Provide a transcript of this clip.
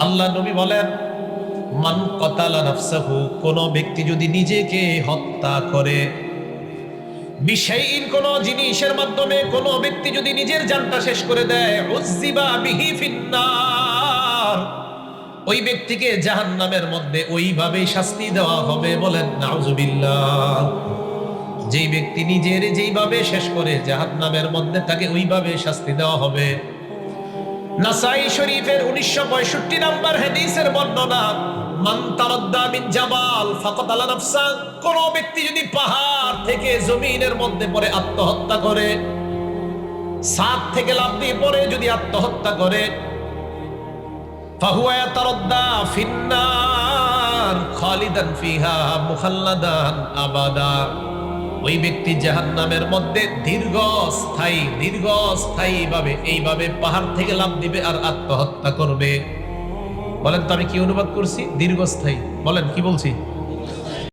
আল্লাহ নবী বলেন, মান কতালা নাফসাহু, কোন ব্যক্তি যদি নিজেকে হত্যা করে, বিশাইইন, কোন জিনিসের মাধ্যমে কোন ব্যক্তি যদি নিজের জানটা শেষ করে দেয়, উযিবা বিহি ফিন্নার, ওই ব্যক্তিকে জাহান্নামের মধ্যে ওইভাবেই শাস্তি দেওয়া হবে। বলেন নাউজুবিল্লাহ। যেই ব্যক্তি নিজের যেইভাবে শেষ করে জাহান্নামের মধ্যে তাকে ওইভাবে শাস্তি দেওয়া হবে। নাসাই শরীফের 1965 নাম্বার হাদিসের বর্ণনা, মান তারাদ্দা মিন জাবাল ফাকাতালা নাফসা, কোন ব্যক্তি যদি পাহাড় থেকে জমিনের মধ্যে পড়ে আত্মহত্যা করে, ছাদ থেকে লাফ দিয়ে পড়ে যদি আত্মহত্যা করে, ফাহুয়া ইয়াতারাদ্দা ফিন্নার খালিদান ফিহা মুখাল্লাদান আবাদা, ওই ব্যক্তি জাহান্নামের মধ্যে দীর্ঘস্থায়ী ভাবে এইভাবে পাহাড় থেকে লাফ দিবে আর আত্মহত্যা করবে। বলেন তো আমি কি অনুবাদ করছি? দীর্ঘস্থায়ী। বলেন কি বলছি?